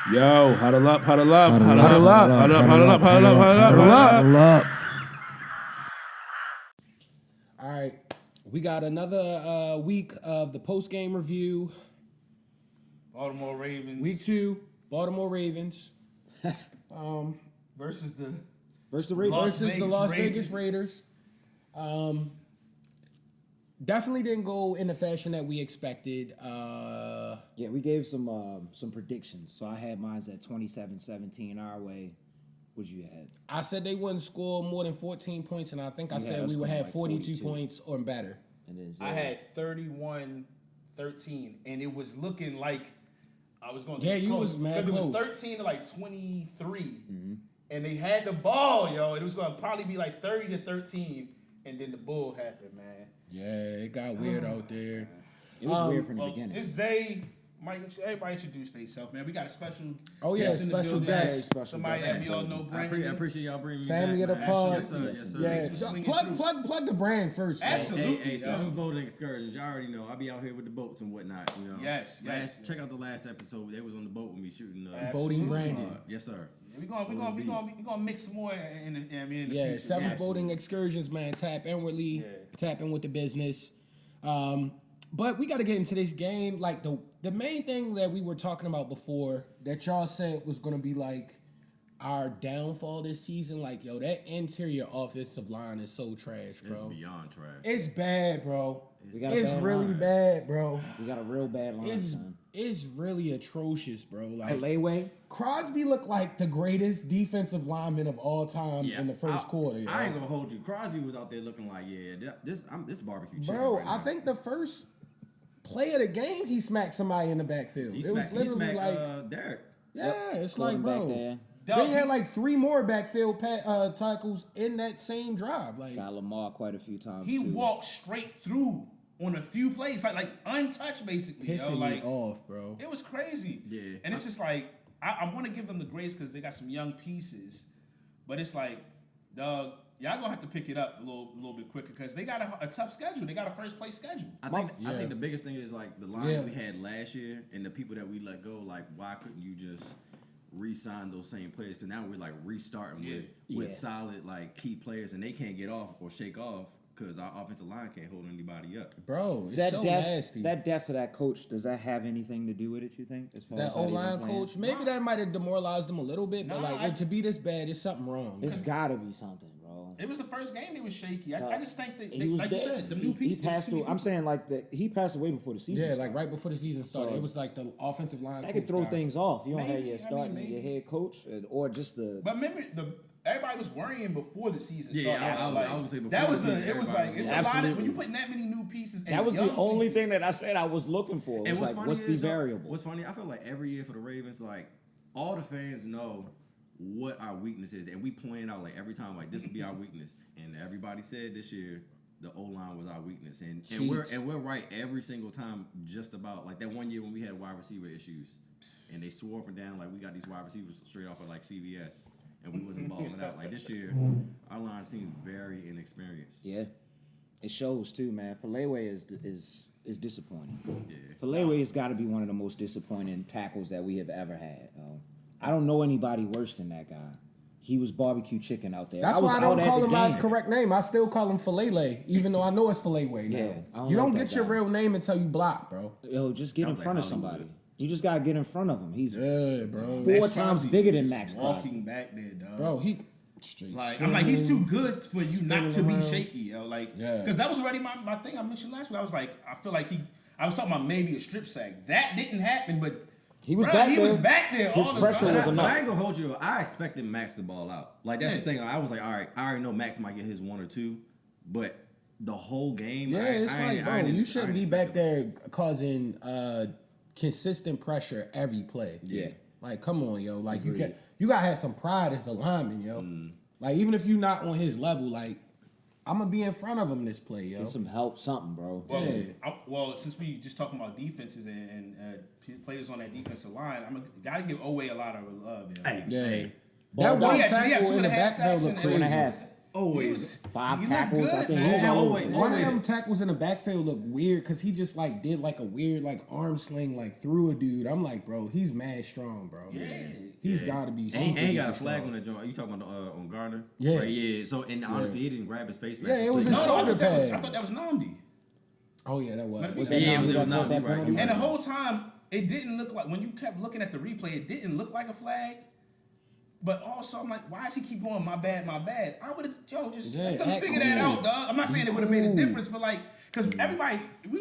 Yo, huddle up, huddle up, Huddle huddle up, up, huddle up, huddle up, huddle up, huddle up, huddle up. All right, we got another week of the post-game review. Baltimore Ravens. Week 2, Baltimore Ravens. Versus the Versus the Las Vegas Raiders. Definitely didn't go in the fashion that we expected. Yeah, we gave some predictions. So I had mine at 27-17 our way. What'd you have? I said they wouldn't score more than 14 points, and I think I said we would have like 42 points or better. And then I had 31-13, and it was looking like I was going to get close. Because it was 13 to like 23, and they had the ball, yo. It was going to probably be like 30-13, and then the bull happened, man. Yeah, it got weird out there. It was weird from the beginning. It's Zay. Mike, everybody introduce themselves, man. We got a special guest in the special building. guest. Somebody that we all know, Brandon. I appreciate y'all bringing me Family back. of the pod. Yes, sir. Yes, sir. Yeah, plug the brand first. Absolutely. Hey, some boating excursions. Y'all already know. I'll be out here with the boats and whatnot. You know. Yes. Check out the last episode. They was on the boat with me shooting. Boating Brandon. Yes, sir. We're gonna mix some more in the future. Seven boating excursions, man. Tap inwardly, tap in with the business. But we got to get into this game. Like the main thing that we were talking about before that y'all said was gonna be like our downfall this season. Like, yo, that interior offensive line is so trash, bro. It's beyond trash. It's bad, bro. It's really bad, bro. We got a real bad line. It's really atrocious, bro. Like Layway. Crosby looked like the greatest defensive lineman of all time in the first quarter. I ain't gonna hold you. Crosby was out there looking like, this barbecue chicken. Bro, right I now. think the first play of the game, he smacked somebody in the backfield. He was literally smacked Derrick. Yeah, it's like, bro. Back They had like 3 more backfield tackles in that same drive. Like, got Lamar quite a few times. He walked straight through on a few plays, like untouched, basically. Pissing me off, bro. It was crazy. Yeah, and it's just like I want to give them the grace because they got some young pieces, but it's like, dog, y'all gonna have to pick it up a little bit quicker because they got a tough schedule. They got a first place schedule. I think the biggest thing is like the line that we had last year and the people that we let go. Like, why couldn't you just re-sign those same players? Because now we're like restarting with solid like key players, and they can't get off or shake off because our offensive line can't hold anybody up. Bro, it's so nasty. That depth of that coach, does that have anything to do with it, you think? As far that as O-line coach, maybe that might have demoralized them a little bit, but like to be this bad, there's something wrong. It's got to be something, bro. It was the first game they was shaky. I just think that, he was like dead. you said, the new pieces. He passed through. I'm saying like he passed away before the season started. like right before the season started. It was like the offensive line. I could throw things off. You don't have Maybe, your starting your head coach or just the. But remember, everybody was worrying before the season started. I was gonna say before that was the season, it was like it's Absolutely. a lot of when you putting that many new pieces. And That was the only pieces, thing that I said I was looking for. It was like, what's the variable? What's funny? I feel like every year for the Ravens, like all the fans know what our weakness is, and we plan out like every time like this will be our weakness, and everybody said this year the O-line was our weakness, and we're right every single time. Just about like that one year when we had wide receiver issues, and they swore up and down like we got these wide receivers straight off of like CVS, and we wasn't balling out. Like this year, our line seems very inexperienced. Yeah, it shows too, man. Filet is disappointing. Yeah, Filet has got to be one of the most disappointing tackles that we have ever had. I don't know anybody worse than that guy. He was barbecue chicken out there. That's why I don't call him by his correct name. I still call him Filet, even though I know it's Filet Way now. Yeah, you don't get your real name until you block, bro. Yo, just get in front of somebody. You just gotta get in front of him. He's bro. 4 times bigger than Max Crosby. Walking back there, dog. Bro, he straight. Like I'm like he's too good for you not to be shaky, yo. Like because that was already my thing I mentioned last week. I was like I feel like I was talking about maybe a strip sack. That didn't happen, but. He was back there. His all the pressure time. was enough. I ain't gonna hold you. I expected Max to ball out. Like that's the thing. I was like, all right, I already know Max might get his 1 or 2, but the whole game. You shouldn't be back there causing consistent pressure every play. Yeah. Like, come on, yo. Like you gotta have some pride as a lineman, yo. Like even if you're not on his level, like I'm gonna be in front of him this play, yo. Get some help, something, bro. Well, since we just talking about defenses and players on that defensive line, gotta give Oweh a lot of love. Yo. Hey. That one tackle in the backfield backfield looked crazy. 2.5. always 5 he looked tackles. I good, think man. he was all over. One of them tackles in the backfield looked weird because he just like did like a weird like arm sling like through a dude. I'm like, bro, he's mad strong, bro. Yeah. He's got to be. And he got a super flag strong. on the joint. You talking about on Garner? Yeah. Right, yeah. So and honestly, he didn't grab his face. Yeah, it was a No, I shoulder thought that was, pad. I thought that was Namdi. Oh yeah, that was. Was Yeah, that it Namdi was that Namdi, caught that right, penalty? And the whole time, it didn't look like, when you kept looking at the replay, it didn't look like a flag. But also, I'm like, why does he keep going, my bad, my bad? I would have, just let them act figure that cool. out, dog. I'm not saying it would have made a difference, but like, because anybody who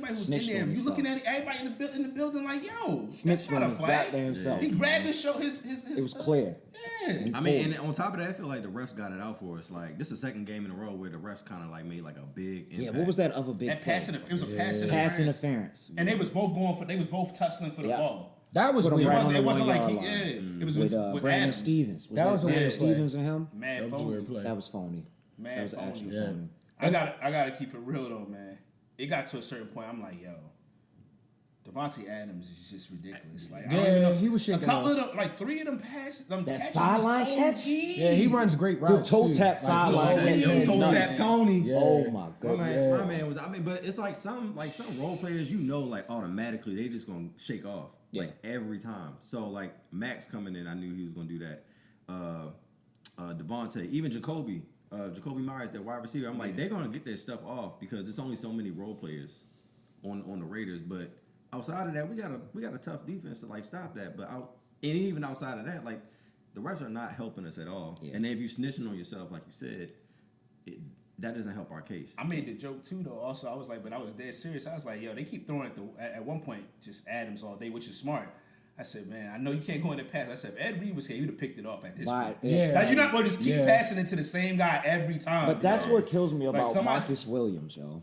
was Snitched in there, on you looking himself. at everybody in the building like, yo, that's Snitched not on a his flag. goddamn self. He grabbed his show, his It was clear. Yeah. I mean, and on top of that, I feel like the refs got it out for us. Like, this is the second game in a row where the refs kind of like made like a big impact. Yeah, what was that other big That play? pass it was a pass Pass interference. And they was both tussling for the Yeah. ball. That was Put him weird. right on the It wasn't 1 like yard he, line. it was With with Brandon Adams. Stevens. That was a Brandon weird play. Stevens and him? Mad That was a phony. weird play. That was phony. Mad That was phony. extra Yeah. phony. I gotta keep it real though, man. It got to a certain point. I'm like, yo, Devontae Adams is just ridiculous. Like, I don't Yeah, even know. he was a shaking couple off. of them, like 3 of them passes. Them That catches sideline was catch? OD. Yeah, he runs great The routes toe too. tap Like, sideline yeah, catch yeah, is Toe nuts. tap Tony. Yeah. Oh my My goodness. man, my man was. I mean, but it's like some role players, like automatically they just gonna shake off like every time. So like Max coming in, I knew he was gonna do that. Devontae, even Jacoby Myers, that wide receiver. I'm like, they're gonna get their stuff off because there's only so many role players on the Raiders. But outside of that, we got a tough defense to like stop that. But and even outside of that, like the refs are not helping us at all. Yeah. And then if you snitching on yourself, like you said, that doesn't help our case. I made the joke too though. Also, I was like, but I was dead serious. I was like, yo, they keep throwing at one point just Adams all day, which is smart. I said, man, I know you can't go in the pass. I said, if Ed Reed was here, you'd have picked it off at this Right. point. Yeah. Like, you're not going to just keep Yeah. passing it to the same guy every time. But that's yo. what kills me Like, about somebody- Marcus Williams, yo.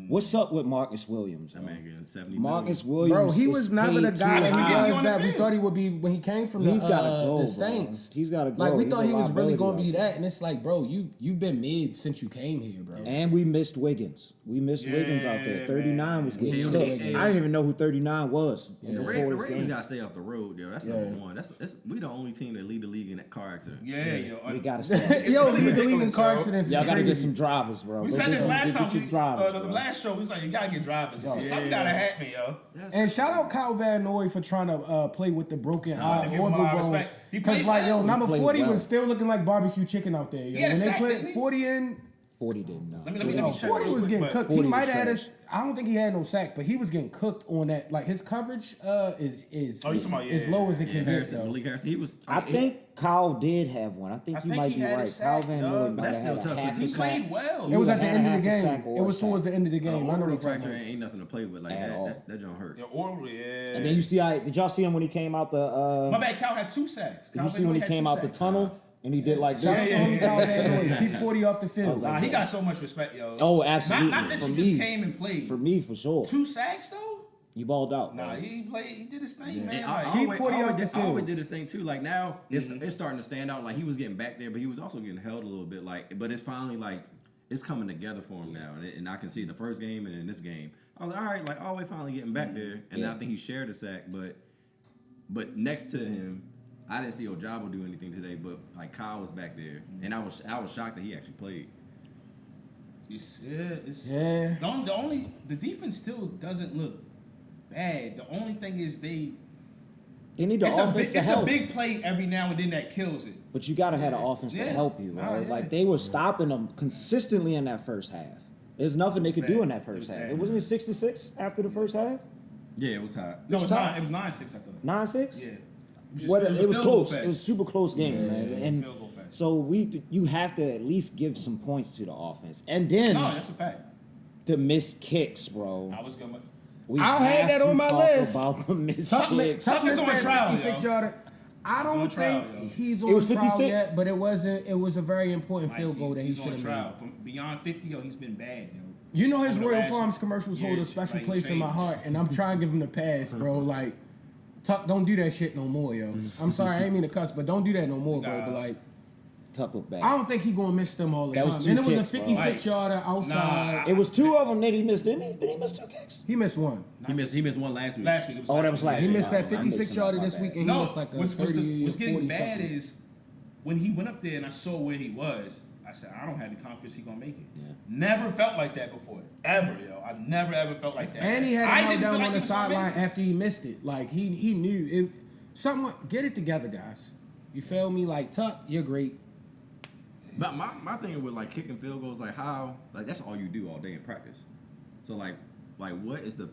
What's up with Marcus Williams? That yo? man getting 70 Marcus million. Williams. Bro, he is was never paid the guy too that he high. was was on the that we field. thought he would be when he came from the, He's gotta go, the bro. Saints. He's gotta go. Like we He's thought a he was really liability going to be out there. that, and it's like, bro, you've been mid since you came here, bro. And we missed Wiggins. We missed Yeah, Wiggins out there. 39 was getting Yeah, cooked. Wiggins. I didn't even know who 39 was The before Ravens this game. gotta stay off the road, yo. That's number one. That's we the only team that lead the league in that car accident. Yeah, yo. We gotta stay. Yo, really lead the league in ridiculous, car yo. accidents. is Y'all gotta get crazy. some drivers, bro. We Go said get this some- last get time. your drivers, The bro. last show, we was like, you gotta get drivers. Yo. Something gotta happen, yo. And shout out Kyle Van Noy for trying to play with the broken I give him a orbital lot of bone. respect. He Because played like yo, well. number He played 40 well. was still looking like barbecue chicken out there. Yo. He had a When they sack, put didn't he? 40 in, 40 didn't know. Let me yo, check 40 real was quick, getting but- cooked. 40 He might was have had trash. us. I don't think he had no sack, but he was getting cooked on that. Like his coverage is Oh, you talking about, as yeah, low as it Yeah, can get. Harrison, Though. Malik Harrison, he was. I think Kyle did have one. I think I you think might he be had a right. sack, Kyle Van Noy dog. might That's have had still a tough, half 'cause a He sack. played well. It was He at the had end of the half a game. sack or It was a sack. towards the end of the game. I know orbital what you're talking fracture about. ain't nothing to play with like At all. that joint hurts. Yeah, or yeah. And then you see, did y'all see him when he came out the? My bad, Cal had 2 sacks. Did you see when he came out the tunnel and he did like Shout out this? to homie Kyle Van Noy. Keep 40 off the field. Nah, he got so much respect, yo. Oh, absolutely. Not that For you me. just came and played. For me, for sure. 2 sacks though. You balled out. Nah, bro. he played. He did his thing, man. And Like, Keep 40 off the field. Always did his thing too. Like now, it's starting to stand out. Like he was getting back there, but he was also getting held a little bit. Like, but it's finally like it's coming together for him now, and I can see the first game and in this game. I was like, all right, like always finally getting back there, and Yeah. I think he shared a sack, but next to him, I didn't see Ojabo do anything today, but like Kyle was back there, and I was shocked that he actually played. Yeah. The defense still doesn't look bad. The only thing is They need the it's a offense big, to it's a help. big play every now and then that kills it. But you gotta have an offense to Yeah. help you, Nah, bro. yeah. Like they were stopping them consistently in that first half. There's nothing they could do bad. in that It first was half. bad. It wasn't 66 after the first half. Yeah, it was hot. No, it was tight. 9. It was 9-6, I thought. 9-6. Yeah. It was a field goal close. fest. It was super close game, man. was a And field goal fest. so you have to at least give some points to the offense, and then No, that's a fact. the missed kicks, bro. I was going. We I'll have have that to on my talk list. about the missed Tuck kicks. Tuck is on trial, 56 yo. yarder. I don't on trial, think yo. he's It on was trial 56? yet, but it wasn't. It was a very important field goal that he he's should on have trial. made. From beyond 50, yo, he's been bad, yo. You know his Over the Royal last- Farms commercials hold Yeah, a special like, place in my change. heart, and I'm trying to give him the pass, bro. Like, Tuck, don't do that shit no more, yo. I'm sorry, I ain't mean to cuss, but don't do that no more, bro. Nah. But like, Tuck look bad. I don't think he gonna miss them all the That was time. two And it was kicks, a bro. 56 yarder outside. It was two of them that he missed, didn't he? Did he miss two kicks? He missed one. He missed one last week. Last week, it was Oh, that was last He week. missed that I'm 56 mixing up, yarder my this bad. week, and he No, missed like a what's 30 getting 40 bad something. is when he went up there and I saw where he was. I said, I don't have the confidence he gonna make it. Yeah. Never felt like that before, ever, yo. I never ever felt like that. And he had I a didn't feel meltdown like on he the was gonna make sideline it. after he missed it. Like he knew it. Someone get it together, guys. You feel me? Like Tuck, you're great. But my thing with like kicking field goals, like how, like that's all you do all day in practice. So like what is the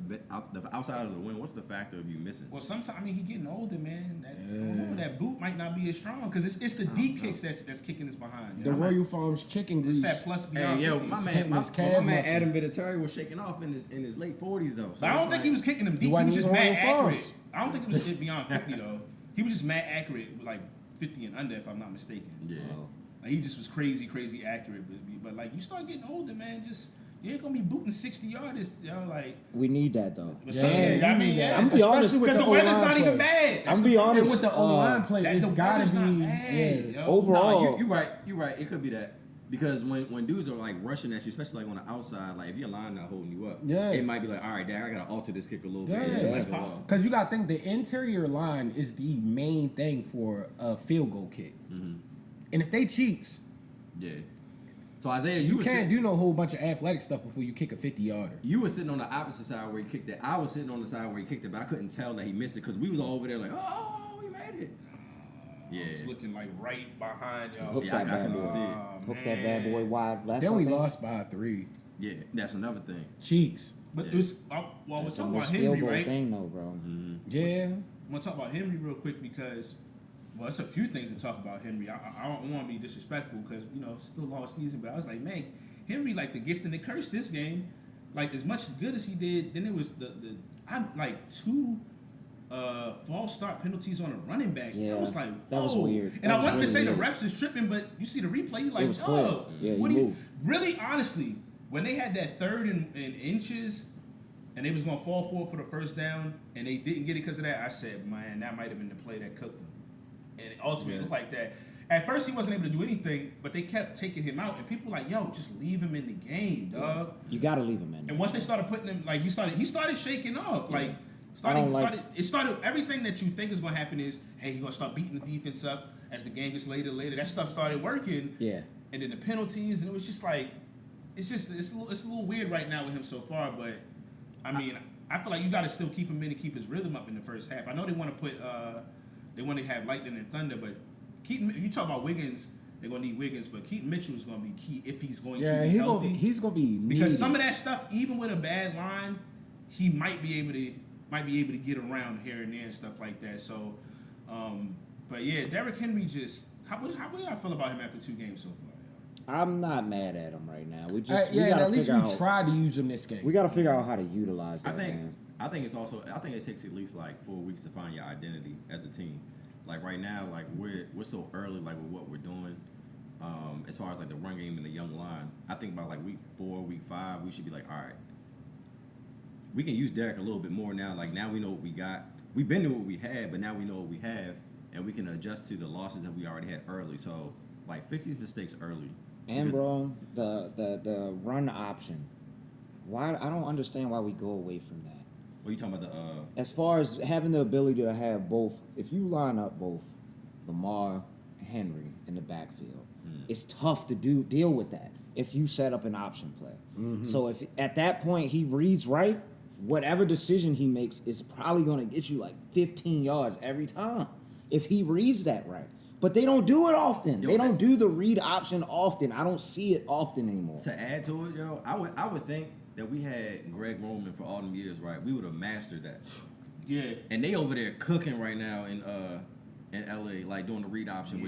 outside of the win? What's the factor of you missing? Well, sometimes he getting older, man. That boot might not be as strong because it's the deep kicks that's kicking us behind. The You know? Royal Farms chicken grease. It's that plus Hey, beyond. yo, 50s. my hitting man, his calf muscle. Adam Vinatieri was shaking off in his late 40s though. So But I don't it's think he was kicking them deep. He wasn't was just even mad Royal accurate. Farms. I don't think it was beyond 50 though. He was just mad accurate with like 50 and under, if I'm not mistaken. Yeah. Like, he just was crazy accurate. But like you start getting older, man, just you ain't gonna be booting 60 yards. Y'all like. We need that though. But Yeah, so, you I need mean, that. yeah. I'm gonna be honest Especially with Because the O-line weather's not play. even bad. I'm be honest. And with the O-line play, That it's the gotta weather's not be. bad, Yeah. yo. Overall, No, you're right. It could be that. Because when dudes are like rushing at you, especially like on the outside, like if your line not holding you up, Yeah. it might be like, all right, dang, I gotta alter this kick a little Yeah. bit. It might That's go off. possible. Because you got to think the interior line is the main thing for a field goal kick. And if they cheats, Yeah. So Isaiah, you were can't sitting, do no whole bunch of athletic stuff before you kick a 50-yarder. you were sitting on the opposite side where he kicked it. I was sitting on the side where he kicked it, but I couldn't tell that he missed it because we was all over there like, oh, he made it. Yeah. It's looking like right behind y'all. Hook Yeah, that I bad couldn't boy. see it. Hook that bad boy wide left. Then I we think. lost by 3. Yeah, that's another thing. Cheats. But Yeah. it was, well, we're That's the talking about most field Henry, goal right? thing, though, bro. Yeah. I'm gonna talk about Henry real quick because, well, it's a few things to talk about Henry. I don't want to be disrespectful because it's still a long season, but I was like, man, Henry like the gift and the curse this game. Like as much as good as he did, then it was I'm like 2 false start penalties on a running back. Yeah, I was like, that was whoa. weird. And That I was wanted to say really the weird. refs is tripping, but you see the replay, you like, was clear. oh, Yeah, he what do you moved. really honestly? When they had that 3rd and inches. And they was gonna fall for it for the first down, and they didn't get it because of that. I said, man, that might have been the play that cooked them. And it ultimately looked like that. At first, he wasn't able to do anything, but they kept taking him out, and people were like, yo, just leave him in the game, dog. You gotta leave him in. And once they started putting him, like he started shaking off, like it started. Everything that you think is gonna happen is, hey, he's gonna start beating the defense up as the game gets later. That stuff started working. Yeah. And then the penalties, and it was just like, it's a little weird right now with him so far, but. I mean, I feel like you got to still keep him in and keep his rhythm up in the first half. I know they want to have lightning and thunder, but Keaton, you talk about Wiggins, they're gonna need Wiggins, but Keaton Mitchell is gonna be key if he's going to be healthy. He's gonna be because needed. some of that stuff, even with a bad line, he might be able to get around here and there and stuff like that. So, but yeah, Derrick Henry just how do y'all feel about him after 2 games so far? I'm not mad at him right now. We yeah, gotta and at least figure we out. tried to use him this game. We gotta figure out how to utilize I that. think man. I think it takes at least like 4 weeks to find your identity as a team. Like right now, like we're so early like with what we're doing. As far as like the run game and the young line, I think by like week 4, week 5, we should be like, all right, we can use Derrick a little bit more now. Like now we know what we got. We've been to what we had, but now we know what we have, and we can adjust to the losses that we already had early. So like fix these mistakes early. And Because- bro, the run option. Why I don't understand why we go away from that. What are you talking about the As far as having the ability to have both, if you line up both Lamar, Henry in the backfield, it's tough to deal with that if you set up an option play. So if at that point he reads right, whatever decision he makes is probably going to get you like 15 yards every time if he reads that right. But they don't do it often. Yo, They don't do the read option often. I don't see it often anymore. To add to it, yo, I would think that we had Greg Roman for all them years, right? We would have mastered that. Yeah. And they over there cooking right now in LA, like doing the read option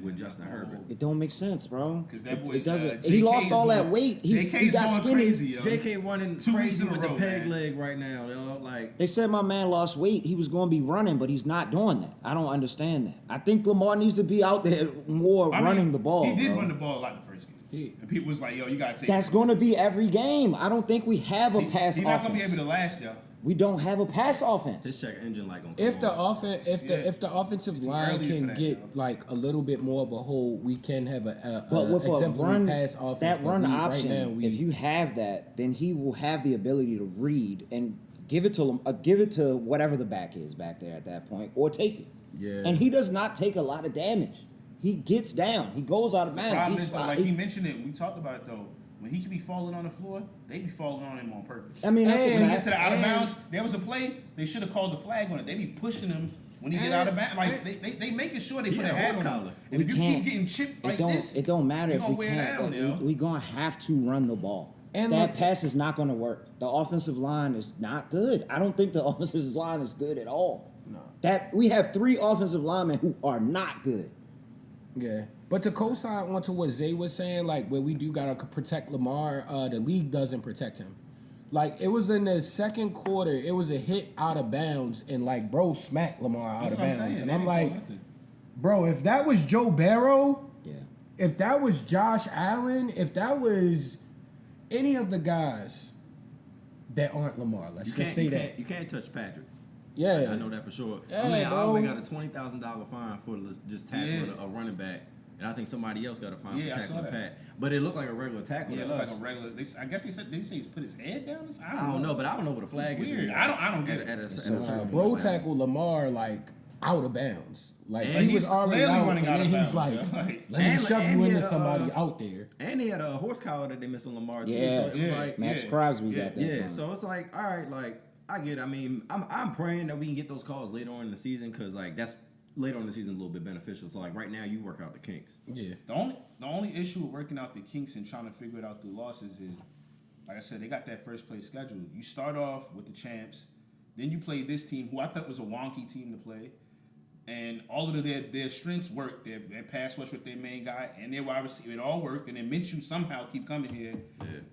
with Justin Herbert. It don't make sense, bro. 'Cause that boy, it doesn't. JK he lost is all that going- weight. He JK's got going skinny. crazy, yo. JK running 2 weeks crazy in a with row, the peg man. leg right now, yo. Like They said my man lost weight. He was going to be running, but he's not doing that. I don't understand that. I think Lamar needs to be out there more I mean, running the ball. He did bro. run the ball a lot in the first game. And people was like, yo, you gotta take That's it. going to be every game. I don't think we have a pass He's not offense. gonna be able to last, yo. We don't have a pass offense. his check engine like on. If the offense, if the offensive too line early for can that, get yo. like a little bit more of a hold, we can have But with a exemplary run, pass offense. that but run we, option, right now, we, if you have that, then he will have the ability to read and give it to whatever the back is back there at that point, or take it. Yeah. And he does not take a lot of damage. He gets down. He goes out of bounds. Problem He is, though, like he mentioned it, we talked about it though. When he could be falling on the floor, they be falling on him on purpose. I mean, that's And When a he get to the out of and- bounds, there was a play. They should have called the flag on it. They be pushing him when he get out of bounds. Like they making sure they He put had a a hat horse on him. collar. And if you keep getting chipped like this, it don't matter you if gonna we wear can't. down, yo. We gonna have to run the ball. And that look- pass is not gonna work. The offensive line is not good. I don't think the offensive line is good at all. No. That we have 3 offensive linemen who are not good. Yeah. But to co-sign onto what Zay was saying, like where we do gotta protect Lamar, the league doesn't protect him. Like it was in the second quarter, it was a hit out of bounds, and like bro smacked Lamar out That's of what I'm bounds, saying. and They I'm didn't like, call nothing. bro, if that was Joe Barrow, Yeah. if that was Josh Allen, if that was any of the guys that aren't Lamar, let's just say that. You can't touch Patrick. Yeah, I know that for sure. Yeah, I mean, I bro. only got a $20,000 fine for just tackling a running back, and I think somebody else got a fine Yeah, I for saw tackling that. Pat. But it looked like a regular tackle. Yeah, to it looked us. like a regular. I guess they said he put his head down. I don't know, but I don't know what a flag is. weird. anymore. I don't get it. At a So, certain bro point, like, tackled Lamar like out of bounds. Like And he was he's already clearly out, running and out then of he's bounds, like, yo. Like- let me And- shove and you he into had, somebody out there. And they had a horse collar that they missed on Lamar too. Yeah, So it was like, Max yeah, Crosby yeah, got that. yeah. time. So it's like, all right, like I get it. I mean, I'm praying that we can get those calls later on in the season because like that's later on in the season a little bit beneficial. So like right now you work out the kinks. Yeah. The only issue with working out the kinks and trying to figure it out through losses is, like I said, they got that first place schedule. You start off with the champs, then you play this team who I thought was a wonky team to play, and all of their strengths worked. Their pass rush with their main guy and their wide receiver, it all worked. And then Minshew somehow keep coming here,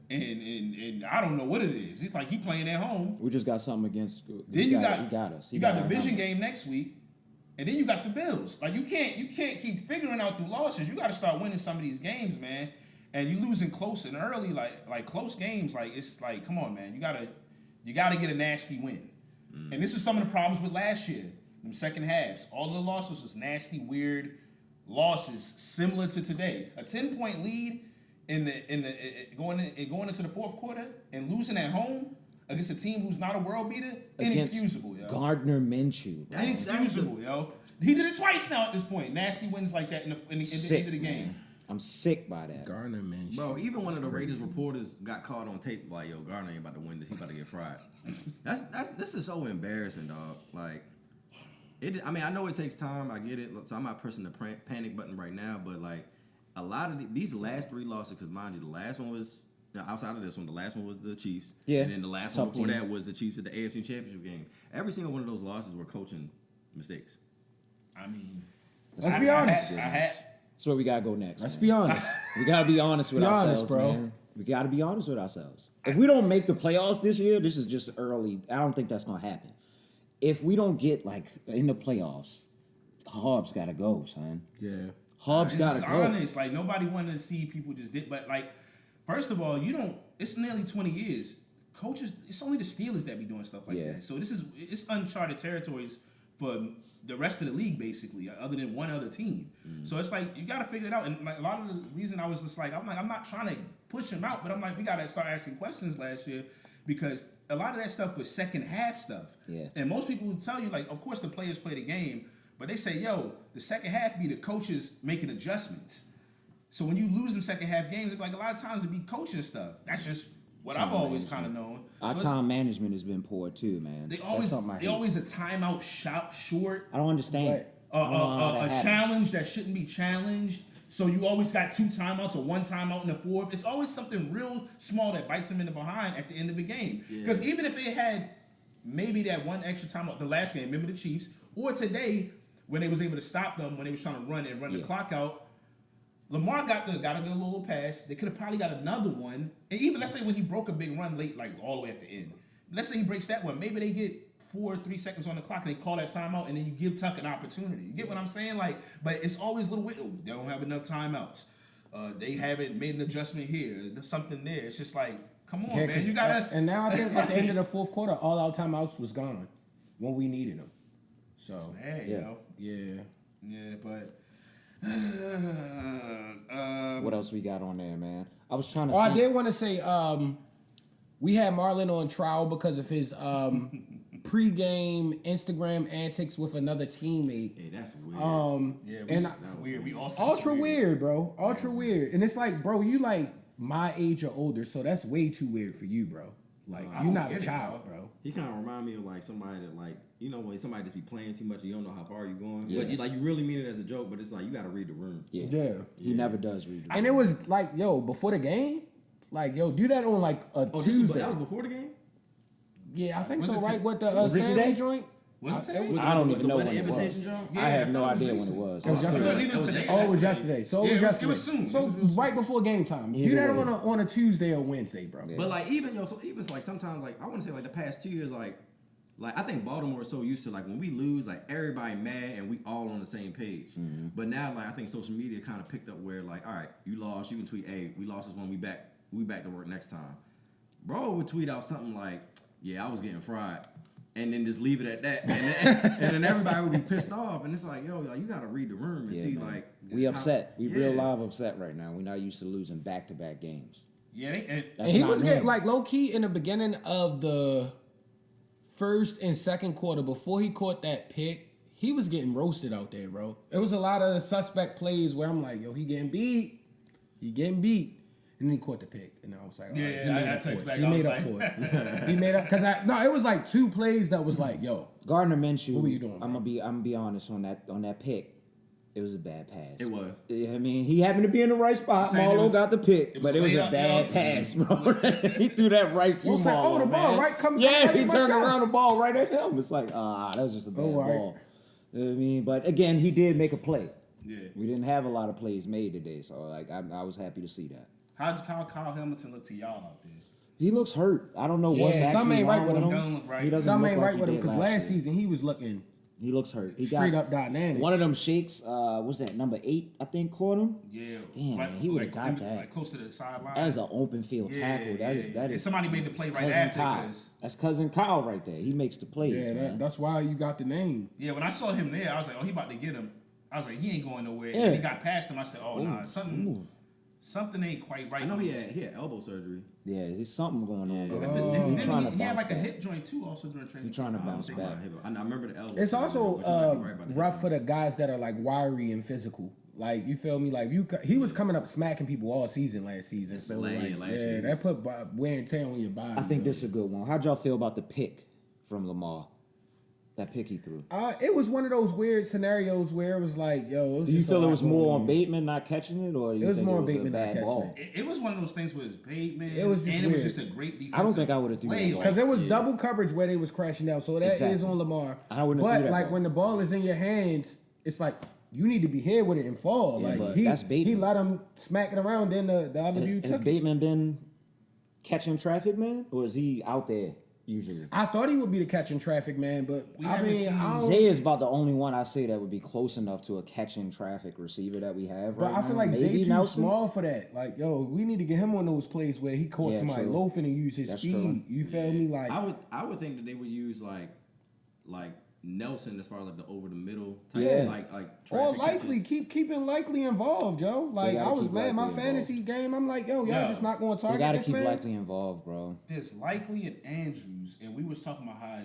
and I don't know what it is. It's like he playing at home. We just got something against. Then he you got us. He you got our division number. game next week, and then you got the Bills. Like you can't keep figuring out through losses. You got to start winning some of these games, man. And you losing close and early, like close games. Like it's like, come on, man. You gotta get a nasty win. And this is some of the problems with last year. Them second halves, all of the losses was nasty, weird losses, similar to today. A 10-point lead going into the fourth quarter and losing at home against a team who's not a world beater, Against inexcusable, yo. Gardner Minshew. Inexcusable, yo. He did it twice now at this point. Nasty wins like that in the end of the game. I'm sick by that. Gardner Minshew. Bro, even one of the Raiders reporters got caught on tape like, "Yo, Gardner ain't about to win this. He about to get fried." This is so embarrassing, dog. Like, I mean, I know it takes time. I get it. So I'm not pressing the panic button right now. But like, a lot of these last 3 losses, because mind you, the last one was outside of this one. The last one was the Chiefs. Yeah. And then the last Tough one before team. that was the Chiefs at the AFC Championship game. Every single one of those losses were coaching mistakes. I mean, Let's be honest. I had That's where we gotta go next. Let's man. be honest. We gotta be honest with Be honest, ourselves, bro. man. We gotta be honest with ourselves. If we don't make the playoffs this year, this is just early. I don't think that's gonna happen. If we don't get like in the playoffs, Hobbs gotta go, son. Yeah. Hobbs It's gotta just go. honest. Like nobody wanted to see people just did, but like, first of all, you don't. It's nearly 20 years. Coaches, it's only the Steelers that be doing stuff like Yeah. that. So it's uncharted territories for the rest of the league, basically, other than one other team. So it's like you got to figure it out. And like a lot of the reason I was just like, I'm not trying to push him out, but I'm like, we got to start asking questions last year because a lot of that stuff was second half stuff. Yeah. And most people will tell you, like, of course the players play the game, but they say, yo, the second half be the coaches making adjustments. So when you lose them second half games, like a lot of times it be coaching stuff. That's just what I've always kind of known. Our So it's- time management has been poor too, man. they That's always something I hate. a timeout short. I don't understand. I don't know how that A happens. challenge that shouldn't be challenged. So you always got 2 timeouts or 1 timeout in the fourth. It's always something real small that bites them in the behind at the end of the game. Because even if they had maybe that 1 extra timeout the last game, remember the Chiefs, or today when they was able to stop them when they was trying to run the clock out. Lamar got a good little pass. They could have probably got another one. And even let's say when he broke a big run late, like all the way at the end. Let's say he breaks that one. Maybe they get 4 or 3 seconds on the clock and they call that timeout and then you give Tuck an opportunity. You get what I'm saying? Like, but it's always little they don't have enough timeouts. They haven't made an adjustment here. There's something there. It's just like, come on, Yeah, man. 'cause- You gotta. And now I think at the end of the fourth quarter, all our timeouts was gone when we needed them. So Hey, Yeah. yo. yeah. But. What else we got on there, man? I was trying to. Oh, I think- did want to say we had Marlon on trial because of his pregame Instagram antics with another teammate. Hey, that's weird. Yeah, And weird. We also ultra weird, bro. Ultra weird. And it's like, bro, you like my age or older, so that's way too weird for you, bro. Like, you're not a get it, child, bro. He kind of remind me of like somebody that like, you know, when somebody just be playing too much, you don't know how far you're going. Yeah. But you really mean it as a joke, but it's like you got to read the room. Yeah. He never does read the And it was like, yo, before the game, like, yo, do that on like a Tuesday. That was before the game. Yeah, I think Was so, it right? With the Was it Stanley today? joint. Was it it today? was- I don't With even know the when it was. invitation joint. I have I no thought idea when it recent. was. It was yesterday. It was today. Oh, it was yesterday. So Yeah, it was it yesterday. was soon. So It was right before game time. Either Do that way. on a Tuesday or Wednesday, bro. But like even so even like sometimes like I want to say like the past 2 years like I think Baltimore is so used to like when we lose like everybody mad and we all on the same page. But now like I think social media kind of picked up where like all right you lost, you can tweet, hey, we lost this one, we back to work next time. Bro would tweet out something like, yeah, I was getting fried. And then just leave it at that, and then everybody would be pissed off, and it's like, yo, like, you gotta read the room and see, man. like, We upset. We real Yeah. live upset right now. We're not used to losing back-to-back games. Yeah, And That's he not was getting normal. like low key in the beginning of the first and second quarter before he caught that pick. He was getting roasted out there, bro. It was a lot of suspect plays where I'm like, yo, he getting beat. And then he caught the pick, and I was like, all right, Yeah, he made I up for text it. back, He I was made up like- for it. He made up because it was like 2 plays that was like, yo, Gardner Minshew. What were you doing, I'm bro? gonna be honest on that pick. It was a bad pass. It was. I mean, he happened to be in the right spot. Saying it Marlo was- got the pick, it was but it was a layup, bad yo. pass, bro. He threw that right to Well, it's like, Marlo. oh, the ball man. right come Yeah, right he to my turned chest. around the ball right at him. It's like, that was just a bad Oh, all right. ball. You know what I mean, but again, he did make a play. Yeah. We didn't have a lot of plays made today, so like I was happy to see that. How'd Kyle Hamilton look to y'all out there? He looks hurt. I don't know what's Yeah, actually something ain't right wrong with with him. him. Don't look right. He doesn't something look ain't like right he with him did because last last year. season he was looking He looks hurt. He straight got up dynamic. one of them shakes. What's that? Number 8, I think, caught him. Yeah. Damn, man, he would've got that. Like close to the sideline. That is an open field tackle. That is And somebody made the play right cousin after. Kyle. 'Cause- That's cousin Kyle right there. He makes the plays. Yeah, man. that's why you got the name. Yeah, when I saw him there, I was like, oh, he about to get him. I was like, he ain't going nowhere. Yeah. And he got past him. I said, oh, nah, something ain't quite right. I know he with this. had elbow surgery. Yeah, there's something going on. Yeah. Bro. Then He's trying to he had bounce like a back. hip joint too, also during training. He trying to camp. bounce I back. I remember the elbow. It's surgery, also but you might be right about the rough hip. for the guys that are like wiry and physical. Like you feel me? Like he was coming up smacking people all season last season. So last like, year. that put wear and tear on your body. I think yo. this is a good one. How'd y'all feel about the pick from Lamar? That pick he threw. It was one of those weird scenarios where it was like, yo, it was Do you just a feel it lot was going more on. on Bateman not catching it, or you It was think more it on was Bateman a not bad catching ball? It was one of those things where it's Bateman. It was just and it was weird. just a great defense. I don't think I would've threw that ball. Because it was double coverage where they was crashing out, so that is Exactly. on Lamar. I wouldn't have But threw that like ball. when the ball is in your hands, it's like you need to be here with it and fall. Yeah, like but he that's Bateman. he let him smack it around, then the other dude Has took it. Bateman been catching traffic, man, or is he out there usually? I thought he would be the catching traffic man, but We I haven't mean, seen I don't. Zay is about the only one I say that would be close enough to a catching traffic receiver that we have. But right I feel now. like Zay Maybe too Nelson? small for that. Like, yo, we need to get him on those plays where he caught Yeah, somebody true. loafing and use his That's speed. true. You feel me? Like, I would think that they would use like Nelson as far as like the over the middle type, Yeah. like or traffic likely catches. keeping likely involved, yo. Like gotta I was keep mad. My Likely fantasy game, I'm like, yo, y'all Yeah. just not going to They target gotta this keep man. Likely involved, bro. There's Likely and Andrews, and we was talking about how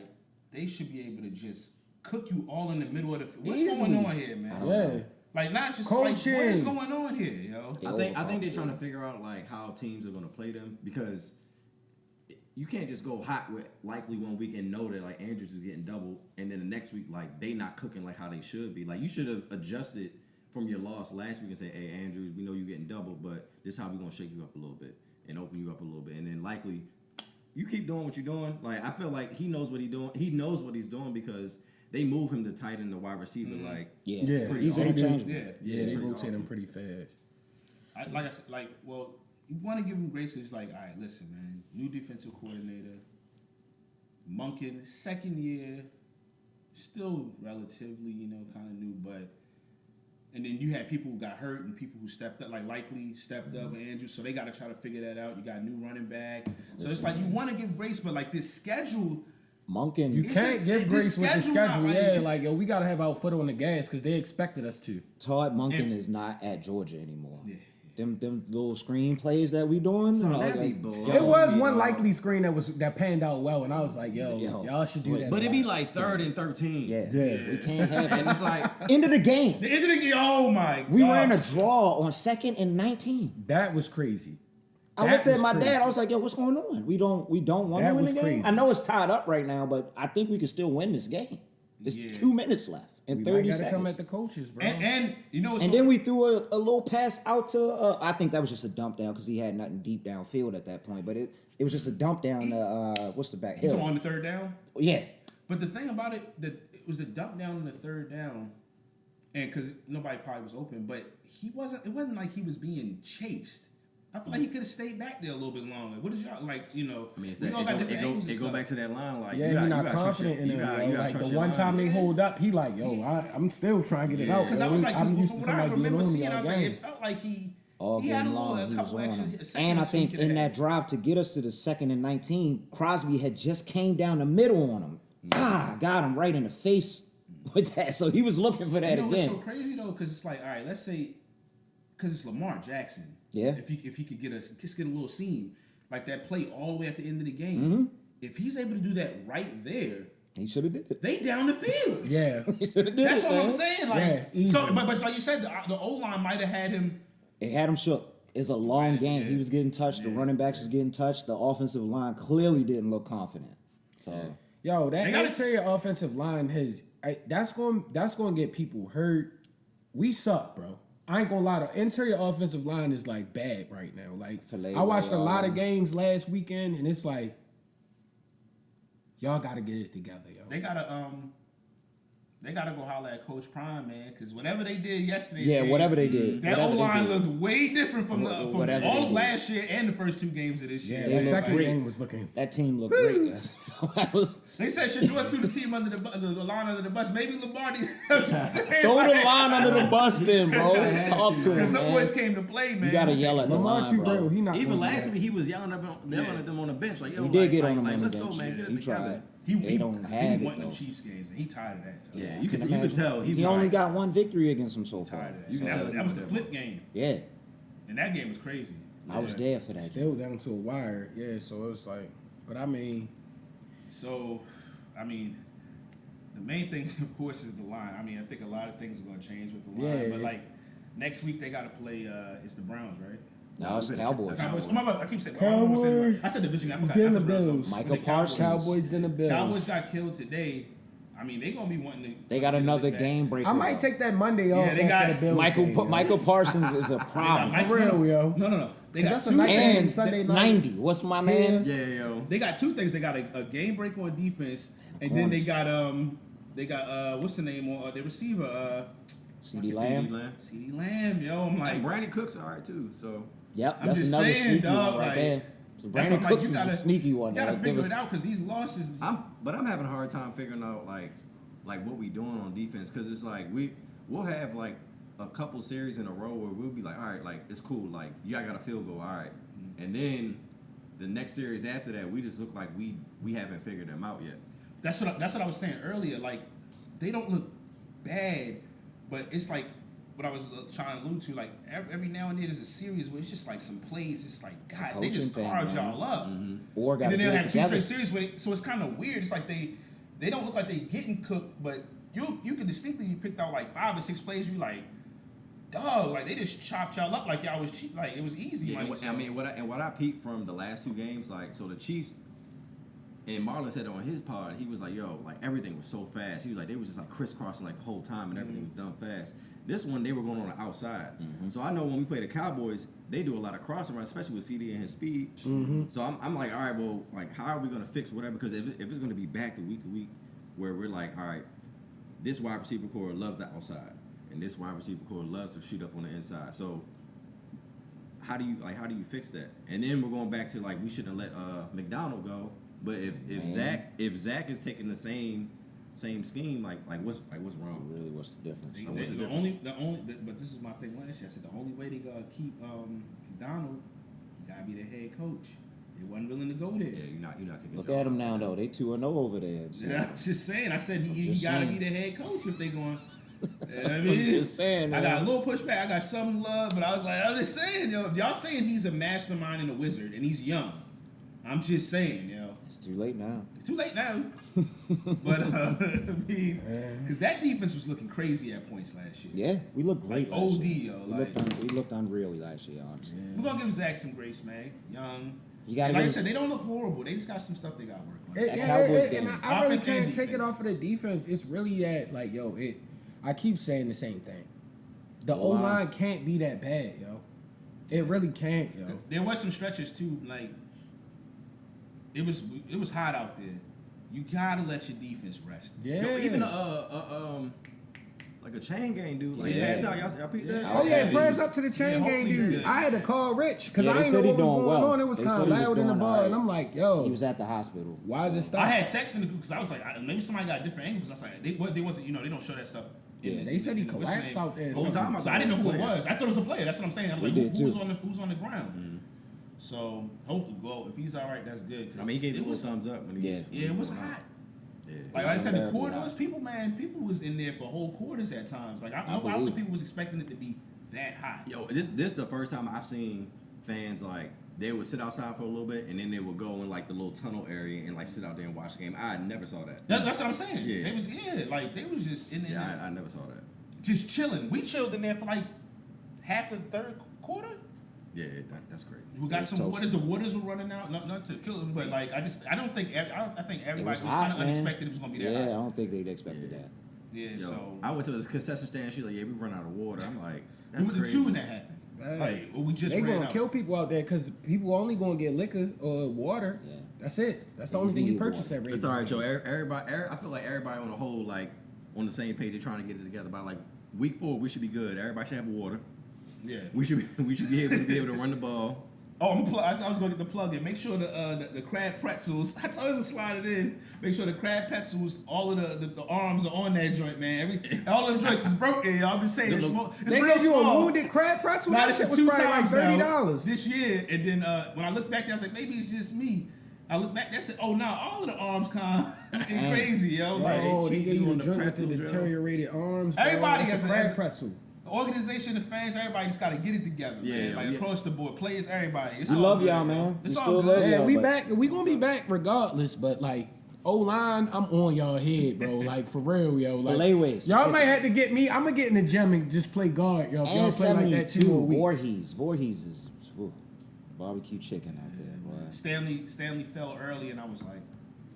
they should be able to just cook you all in the middle of the field. What's Easily. going on here, man? Yeah. Like not just Coaching. like what is going on here, yo? I think they're trying to figure out like how teams are gonna play them because you can't just go hot with Likely one week and know that like Andrews is getting doubled, and then the next week like they not cooking like how they should be. Like you should have adjusted from your loss last week and say, hey Andrews, we know you're getting doubled, but this is how we're gonna shake you up a little bit and open you up a little bit, and then Likely you keep doing what you're doing. Like I feel like he knows what he's doing. He knows what he's doing because they move him to tight end, the wide receiver. Like Yeah, Yeah, pretty he's often. interchangeable. Yeah. Yeah, they pretty rotate him often. pretty fast. Like I said, well, you want to give him grace because, like, all right, listen, man, new defensive coordinator, Monken, second year, still relatively, kind of new, but, and then you had people who got hurt and people who stepped up, like Likely stepped up and Andrew, so they got to try to figure that out. You got a new running back, so it's like you want to give grace, but like this schedule. Monken. You It's can't like- give this grace with the schedule schedule. not Yeah, like- like, yo, we got to have our foot on the gas because they expected us to. Todd Monken And- is not at Georgia anymore. Yeah, them little screen plays that we doing. Son, Oh, that'd be that- bull. It was one likely screen that panned out well, and I was like, yo. Y'all should do that. But a it'd be lot. like 3rd and 13. Yeah, Yeah. we can't have And it. it's like, End of the game. The end of the game. Oh my god. We were in a draw on 2nd and 19. That was crazy. I That looked at was my crazy. dad. I was like, "Yo, what's going on? We don't want That to win was the game. crazy. I know it's tied up right now, but I think we can still win this game. There's Yeah. 2 minutes left and We 30 might gotta seconds. come at the coaches, bro. And you know, And then we threw a little pass out to. I think that was just a dump down because he had nothing deep downfield at that point. But it was just a dump down. What's the back he's hill? on the 3rd down. Yeah, But the thing about it, that it was the dump down in the 3rd down, and because nobody probably was open, but he wasn't. It wasn't like he was being chased. I feel like he could have stayed back there a little bit longer. What is y'all like? You know, I mean, it's we that, all got different angles. it and go stuff. back to that line. Like, Yeah, you he's gotta not trust confident in you him, gotta- yo. you gotta Like trust the your one line. time they hold up, he like, yo, I'm still trying to get it out. Because I was like, I'm because used from to what I somebody being remember on me seeing, I all was like, game. it felt like he all had game a long little, he a was couple on extra him. seconds And I so he think could in have- that drive to get us to the 2nd and 19, Crosby had just came down the middle on him. Got him right in the face with that. So he was looking for that You know what's again. so crazy though? Because it's like, all right, let's say, because it's Lamar Jackson. Yeah. If he could get us, just get a little seam like that play all the way at the end of the game. Mm-hmm. If he's able to do that right there, He should have did it. they down the field. Yeah. He should have did That's it. all I'm man. saying. Like, Yeah, easy. so, but like you said, the O line might have had him. It had him shook. It's a long Right, game. yeah. He was getting touched. The running backs was getting touched. The offensive line clearly didn't look confident. So Yo, that They gotta- interior offensive line that's going to get people hurt. We suck, bro. I ain't gonna lie. The interior offensive line is like bad right now. Like Filet I watched a lot of roll. games last weekend, and it's like y'all got to get it together, yo. They gotta go holler at Coach Prime, man, because whatever they did yesterday. yeah, whatever they did. That whatever O they line did. looked way different from Whatever they all of did. last year and the first 2 games of this Yeah, year. They that look second great. game was looking. That team looked great. That was- They said Shador threw the team under the line under the bus. Maybe Lombardi. I'm just saying, Throw the like, line under the bus then, bro. Talk to Because him, the man. boys came to play, man. You gotta yell at the Lamar line, too bro. real. He not Even gonna do last that. week, he was yelling at them on the bench. Like, yo, He did like, get like, on him like, on the let's bench. go, man. Get it He together. tried. He They don't he have it, wanting them though. Chiefs games, and he tired of that. Yeah, I you can could imagine. tell. He only got 1 victory against him so far. Tired of that. You can tell That was he the was flip game, Yeah, and that game was crazy. I was there for that. Still down to a wire. Yeah, so it's like, but I mean, So, I mean, the main thing, of course, is the line. I mean, I think a lot of things are going to change with the line. Yeah. But like next week, they got to play. It's the Browns, right? No, it's Cowboys. Cowboys. Oh, my bad. I keep saying Cowboys. I said division. I forgot. Then I the forgot. Bills. The Michael Cowboys. Parsons. Cowboys then the Bills. Cowboys got killed today. I mean, they're gonna be wanting to. They got another back. game breaker. I might take that Monday off they after got the Bills game, yo. Michael Parsons is a They got problem. Mike- For real, yo. No. They 'Cause got that's a two night game. things. Sunday night. 90. What's my man? Yeah, yo. They got 2 things. They got a game break on defense, and then they got what's the name on the receiver? CD CeeDee Lamb. Lamb. CeeDee Lamb. Yo, I'm like, And Brandon Cook's all right too. So Yep, I'm that's just another saying, sneaky dog, one right like, there. So that's Brandon what I'm like, Cooks you is gotta- a sneaky one. You gotta Like, figure give it us- out because these losses. I'm having a hard time figuring out like what we doing on defense because it's like we'll have like a couple series in a row where we'll be like, all right, like it's cool, like y'all got a field goal, all right, and then the next series after that, we just look like we haven't figured them out yet. That's what I was saying earlier. Like, they don't look bad, but it's like what I was trying to allude to. Like every now and then there's a series where it's just like some plays. It's like a God, they just coaching thing, carved man. y'all up, Or and got to then they'll get have it 2 together. straight series where so it's kind of weird. It's like they don't look like they getting cooked, but you can distinctly picked out like 5 or 6 plays. You like, dog, like they just chopped y'all up like y'all was cheap. Like it was easy. Yeah, money. what I peeped from the last 2 games, like so the Chiefs. And Marlon said on his pod, he was like, yo, like everything was so fast. He was like, they was just like crisscrossing like the whole time and everything was done fast. This one, they were going on the outside. So I know when we play the Cowboys, they do a lot of crossing routes, especially with CD and his speed. So I'm like, all right, well, like, how are we going to fix whatever? Because if it's going to be back to week, where we're like, all right, this wide receiver core loves the outside, and this wide receiver core loves to shoot up on the inside. So how do you fix that? And then we're going back to like we shouldn't let McDonald go. But if Zach is taking the same scheme, like what's wrong? Really, what's the difference? But this is my thing last year. I said the only way they gotta keep McDonald, you gotta be the head coach. They wasn't willing to go there. Yeah, you're not kicking. Look at him now, though. They 2-0 over there. So. Yeah, I was just saying. I said he Just gotta saying. be the head coach if they going. I mean, just saying, I got a man. little pushback. I got some love, but I was like, I'm just saying, yo. If y'all saying he's a mastermind and a wizard, and he's young, I'm just saying, yo. It's too late now. It's too late now. But I mean, because that defense was looking crazy at points last year. Yeah, we looked great. Like last OD, year. yo. We Like looked unreal last year, honestly. we're gonna give Zach some grace, man. Young. You gotta Like I give said, they don't look horrible. They just got some stuff they got to work on. That Cowboys and game. I really Offense and can't take it defense. off of the defense. It's really that, like, yo, I keep saying the same thing. The O-line. O-line can't be that bad, yo. It really can't, yo. There was some stretches too, like it was hot out there. You gotta let your defense rest. Yeah. Yo, even like a chain game, dude. Like, Yeah. pass out, y'all peep that? Oh yeah, Yeah, prayers up to the chain yeah, gang hopefully dude. you're good. I had to call Rich because Yeah, I they didn't know said he what was doing going well. on. It was They kind said of he was loud in the doing bar, all and right. I'm like, yo, He was at the hospital. why is it I stop? had text in the group because I was like, maybe somebody got different angles. I was like, they wasn't, they don't show that stuff. Yeah, They said he in the what's collapsed name. out there. Whole time So I didn't know who it Player. was. I thought it was a player. That's what I'm saying. I was We like, did who's too. on the ground? So hopefully, well, if he's all right, that's good. 'cause I mean, he gave it me a was thumbs up when he Yeah. was. Yeah, it was hot. Yeah. Like I said, the Terribly quarters, hot. people was in there for whole quarters at times. Like I don't believe think it. people was expecting it to be that hot. Yo, this the first time I've seen fans like they would sit outside for a little bit and then they would go in like the little tunnel area and like sit out there and watch the game. I never saw that. That's what I'm saying. Yeah. They was like they was just in there, Yeah, I never saw that. just chilling. We chilled in there for like half the third quarter. Yeah, that's crazy. We got It's some. toasty. What is the waters were running out? Not to kill them, but like I don't think I think It everybody was hot, kind of man. unexpected. It was gonna be that Yeah, I hot. don't think they'd expected Yeah. that. Yeah. Yo, So I went to the concession stand. She's like, "Yeah, we run out of water." I'm like, we "That's were the crazy." two when that happened. Hey. Like well, we just They ran gonna out. kill people out there because people only gonna get liquor or water. Yeah. That's it. That's the You only thing you need purchase water. at It's Ravens. all right, Joe. Everybody, I feel like everybody on the whole, like on the same page. They're trying to get it together. By like week 4, we should be good. Everybody should have water. Yeah. We should be able to run the ball. Oh, I was going to get the plug in. Make sure the crab pretzels. I told you to slide it in. Make sure the crab pretzels, all of the arms are on that joint, man. All them joints is broken. Y'all been saying it's They real gave you small. a wounded crab pretzel. Nah, That this shit is was 2 probably like times now $30. this year. And then when I look back, there, I was like, maybe it's just me. I look back, that's it. Oh, now all of the arms kind of looking crazy, yo. Like, Oh, they cheating gave you on the the drink with the pretzels, yo. deteriorated arms. bro. Everybody That's has a a- crab pretzel. the organization, the fans, everybody just got to get it together, Yeah, man. Like yeah. across the board, players, everybody. It's We all love good, y'all, yo. man. It's We all still good. love Yeah, y'all, we but- back. We gonna be back regardless. But like O-line, I'm on y'all head, bro. Like for real, yo. Like Filet-ways, y'all might specifically. have to get me. I'm gonna get in the gym and just play guard, yo. If y'all And play like that 2 more 72 weeks. Voorhees is ooh, barbecue chicken out there, boy. Stanley fell early, and I was like,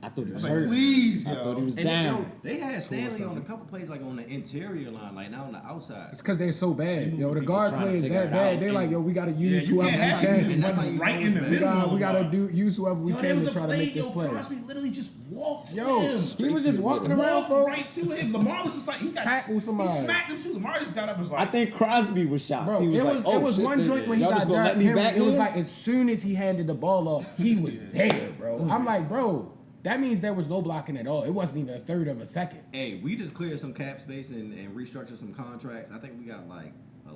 I thought he was like, hurt. please, I yo. thought he was And then, down. yo, they had Stanley on a something. couple plays like on the interior line, like not on the outside. It's because they're so bad, yo. The guard trying to play is figure that it bad. out. They like, yo, we gotta use you whoever can't we have can. it. And that's how you right know in the it's middle. bad. of We the gotta line. use whoever we Yo, there can was to a try to play, make this yo, play. Crosby literally just walked Yo, him. he was just walking around, Walked right folks. to him. Lamar was just like, he got Tackle somebody. He smacked him too. Lamar just got up and was I like, think Crosby was shocked. Bro, he was it like, was, oh, it was shit, one joint when he y'all got just gonna Derrick let me Henry. back It was here? like as soon as he handed the ball off, he was there, bro. I'm like, bro, that means there was no blocking at all. It wasn't even a third of a second. Hey, we just cleared some cap space and restructured some contracts. I think we got like a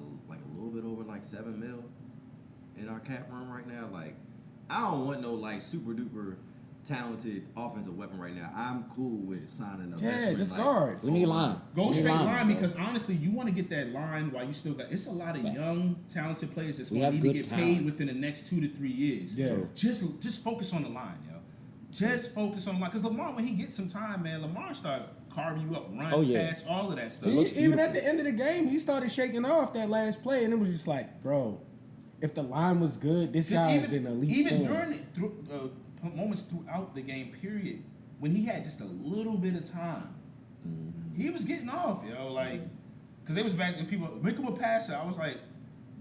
little bit over like $7 million in our cap room right now. Like, I don't want no like super duper talented offensive weapon right now. I'm cool with signing a Yeah, veteran, just like, guards. We need line. go We need straight line bro. because honestly, you want to get that line while you still got. It's a lot of Facts. young, talented players that's We going to have need to good get paid talent. within the next 2 to 3 years. Yeah. Just focus on the line, yo. Just focus on the line because Lamar, when he gets some time, man, Lamar start carving you up, run, Oh, yeah. pass, all of that stuff. He, looks even at beautiful. the end of the game, he started shaking off that last play, and it was just like, bro, if the line was good, this Just guy is in elite even form. during it, moments throughout the game, period, when he had just a little bit of time, he was getting off, yo. Like, because they was back and people make him a passer. I was like,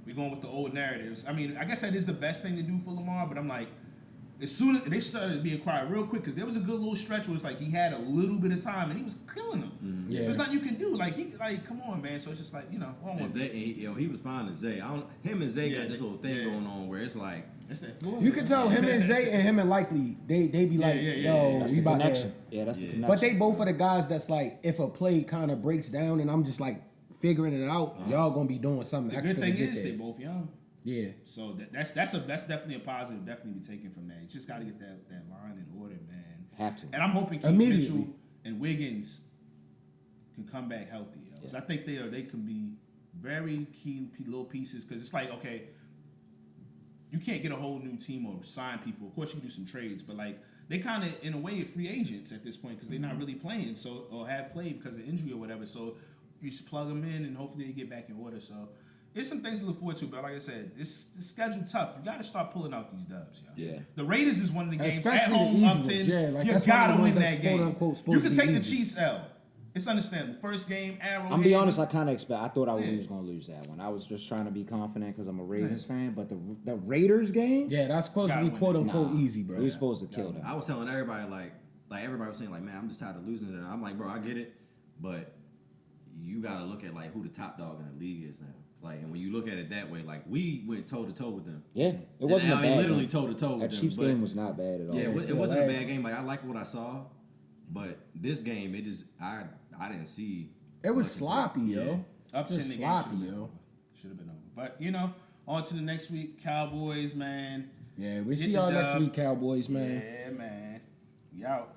we're going with the old narratives. I mean, I guess that is the best thing to do for Lamar, but I'm like, as soon as they started being quiet real quick, because there was a good little stretch where it's like he had a little bit of time and he was killing them. Yeah. There's nothing you can do. Like come on, man. So it's just like one And more. Zay, he was fine as Zay. Him and Zay Yeah, got this they- little thing yeah. going on where it's like, It's that floor. You can tell him and Zay and him and Likely, they be like, yo, That's we the about connection. to. Yeah, that's the Yeah. connection. But they both are the guys that's like, if a play kind of breaks down and I'm just like figuring it out, y'all gonna be doing something The extra good thing to get is there. they both young. Yeah. So that's definitely a positive. Definitely be taken from that. You just got to get that line in order, man. Have to. And I'm hoping Keith Immediately. Mitchell and Wiggins can come back healthy. Yo. Because I think they can be very key little pieces. Because it's like, okay, you can't get a whole new team or sign people. Of course, you can do some trades, but like they kind of in a way are free agents at this point because they're not really playing, so or have played because of injury or whatever. So you just plug them in and hopefully they get back in order. So there's some things to look forward to, but like I said, this schedule tough. You got to start pulling out these dubs, yo. Yeah. The Raiders is one of the games Especially at the home, easy Upton. ones, yeah, like you that's one of gotta the ones win that's that game. quote-unquote supposed You can to be take the easy. Chiefs L. It's understandable. First game, Arrowhead. I'm be honest, I kind of I thought I was Yeah. going to lose that one. I was just trying to be confident because I'm a Ravens fan, but the Raiders game, Yeah, that's supposed to Gotta be win. quote unquote nah, easy, bro. we were supposed to kill them. I was telling everybody like everybody was saying like, man, I'm just tired of losing it. And I'm like, bro, I get it, but you gotta look at like who the top dog in the league is now. Like, and when you look at it that way, like we went toe to toe with them. Yeah, it wasn't a I mean, bad literally game. toe to toe with That them. Chiefs but- game was not bad at all. Yeah, it to the wasn't a last- bad game. Like I like what I saw, but this game, it just I didn't see. It was much of sloppy, yo. Upton Just the game sloppy, should have been yo. over. Should have been over. But you know, on to the next week, Cowboys, man. Yeah, we Get see the y'all next dub. week, Cowboys, man. Yeah, man. We out.